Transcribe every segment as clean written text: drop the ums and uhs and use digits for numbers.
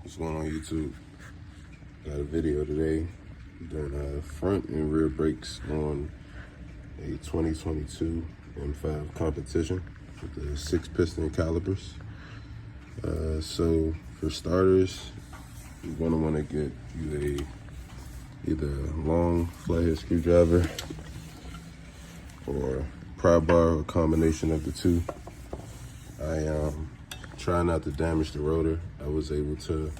What's going on YouTube? Got a video today doing front and rear brakes on a 2022 M5 competition with the 6-piston calipers. So for starters, you're gonna want to get you either a long flathead screwdriver or pry bar, or a combination of the two. I try not to damage the rotor. I was able to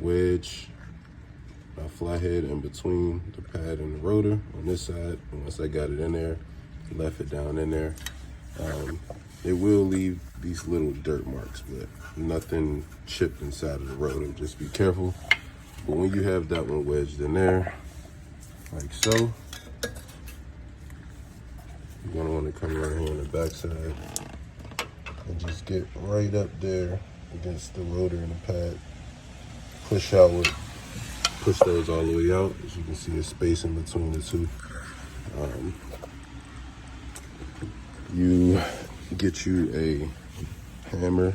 wedge my flathead in between the pad and the rotor on this side, and once I got it in there, left it down in there. It will leave these little dirt marks, but nothing chipped inside of the rotor. Just be careful. But when you have that one wedged in there, like so, you're gonna want to come right here on the back side and just get right up there against the rotor and the pad. Push those all the way out. As you can see, a space in between the two. You get you a hammer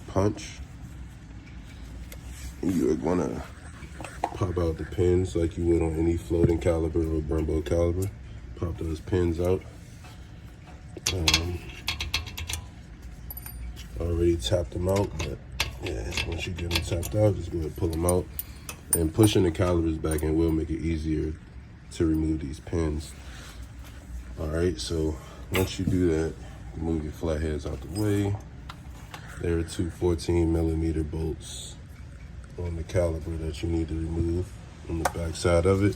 punch. You're gonna pop out the pins like you would on any floating caliper or Brembo caliper. Pop those pins out. Already tapped them out, but yeah, once you get them tapped out, just go ahead and pull them out. And pushing the calipers back in will make it easier to remove these pins. All right, so once you do that, move your flatheads out the way. There are two 14mm bolts on the caliper that you need to remove on the back side of it.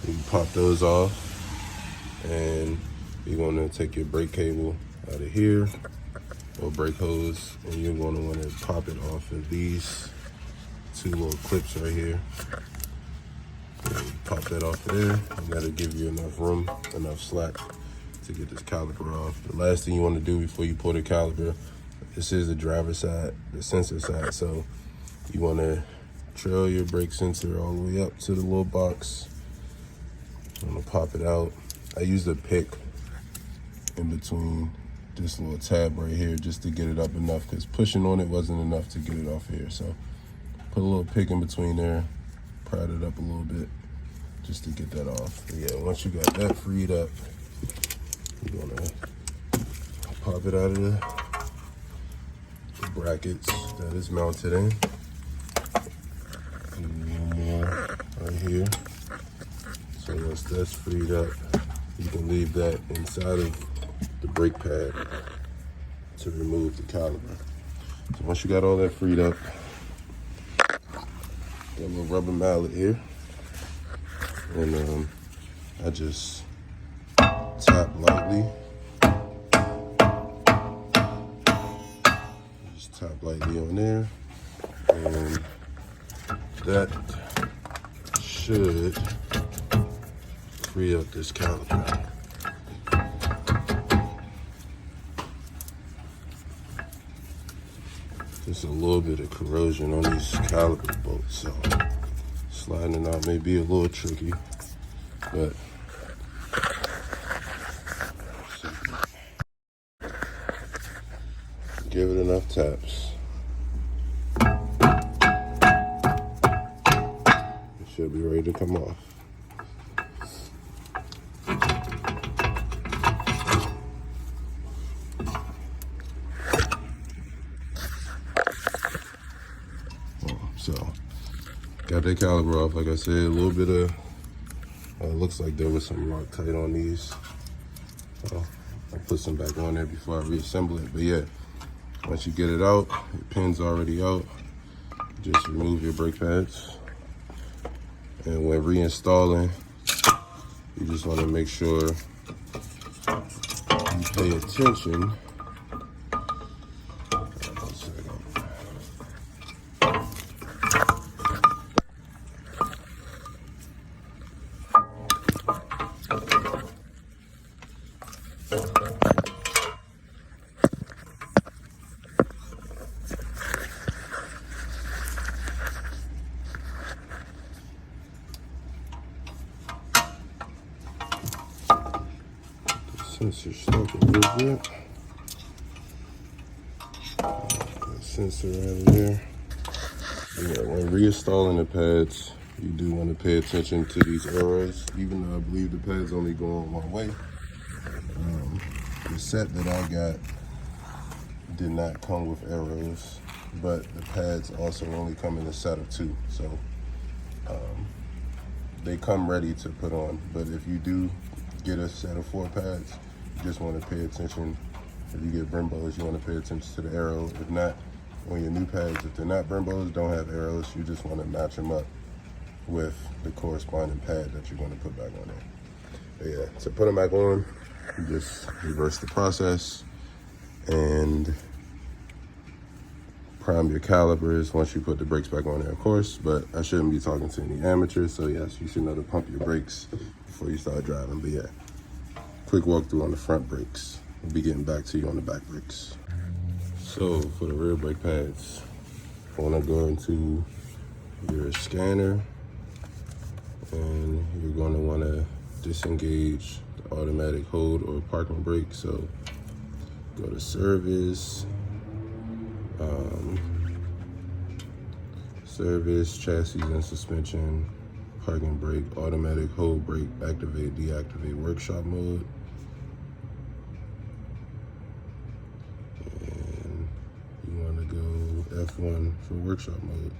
You pop those off, and you're gonna take your brake cable out of here, or brake hose, and you're gonna wanna pop it off of these two little clips right here. Pop that off of there, and that'll give you enough room, enough slack to get this caliper off. The last thing you wanna do before you pull the caliper, this is the driver's side, the sensor side, so you wanna trail your brake sensor all the way up to the little box. I'm gonna pop it out. I used a pick in between this little tab right here just to get it up enough, because pushing on it wasn't enough to get it off here. So put a little pick in between there, pried it up a little bit just to get that off. But yeah, once you got that freed up, you're gonna pop it out of the brackets that is mounted in. And one more right here. So once that's freed up, you can leave that inside of the brake pad to remove the caliper. So once you got all that freed up, got a little rubber mallet here, and I just tap lightly. Just tap lightly on there, and that should free up this caliper. Just a little bit of corrosion on these caliper bolts, so sliding it out may be a little tricky, but give it enough taps. It should be ready to come off. So, got that caliper off. Like I said, a little bit of, looks like there was some Loctite on these. I'll put some back on there before I reassemble it. But yeah, once you get it out, the pin's already out, just remove your brake pads. And when reinstalling, you just want to make sure you pay attention. Sensor stuck a little bit. Sensor out of there. reinstalling the pads, you do want to pay attention to these arrows, even though I believe the pads only go on one way. The set that I got did not come with arrows, but the pads also only come in a set of 2. So they come ready to put on. But if you do get a set of 4 pads, you just want to pay attention. If you get Brembos, you want to pay attention to the arrow. If not, on your new pads, if they're not Brembos, don't have arrows, you just want to match them up with the corresponding pad that you're going to put back on there. But yeah, to put them back on, you just reverse the process and prime your calipers once you put the brakes back on there, of course. But I shouldn't be talking to any amateurs, so yes, you should know to pump your brakes before you start driving. But yeah, quick walkthrough on the front brakes. We'll be getting back to you on the back brakes. So for the rear brake pads, I want to go into your scanner, and you're going to want to disengage the automatic hold or parking brake. So go to service, service, chassis and suspension, parking brake, automatic hold brake, activate, deactivate, workshop mode. And you want to go F1 for workshop mode.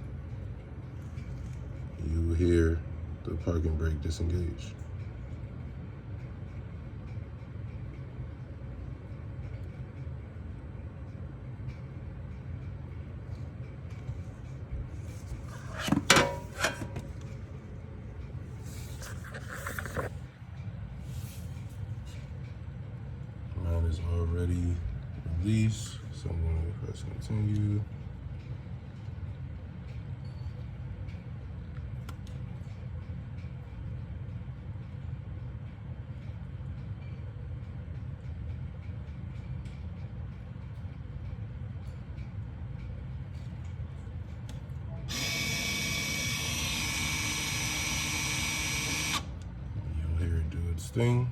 You will hear the parking brake disengage. Mine is already released, so I'm going to press continue. Thing.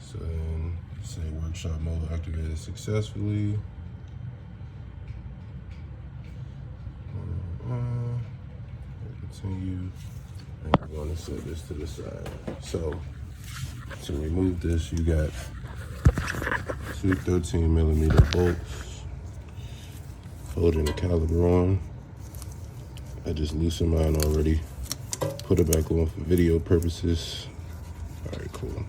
So then say workshop mode activated successfully. Continue. And we're going to set this to the side. So to remove this, you got 2 13mm bolts holding the caliper on. I just loosened mine already. Put it back on for video purposes. All right, cool.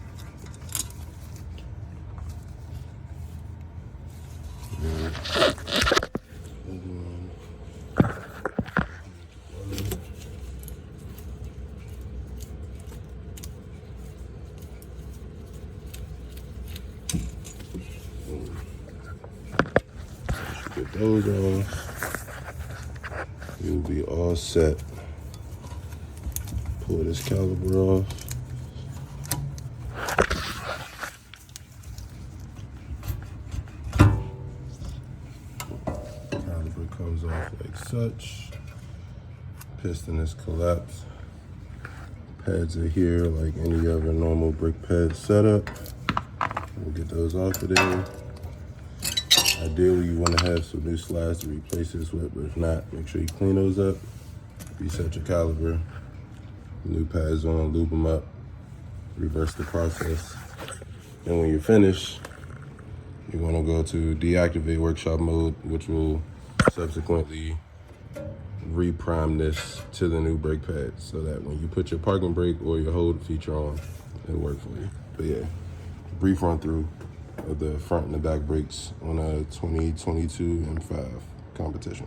Get those off. You'll be all set. Pull this caliper off. Comes off like such. Piston is collapsed. Pads are here like any other normal brake pad setup. We'll get those off of there. Ideally, you want to have some new slides to replace this with, but if not, make sure you clean those up. Reset your caliper. New pads on, lube them up. Reverse the process. And when you're finished, you want to go to deactivate workshop mode, which will subsequently reprime this to the new brake pads so that when you put your parking brake or your hold feature on, it'll work for you. But yeah, brief run through of the front and the back brakes on a 2022 M5 competition.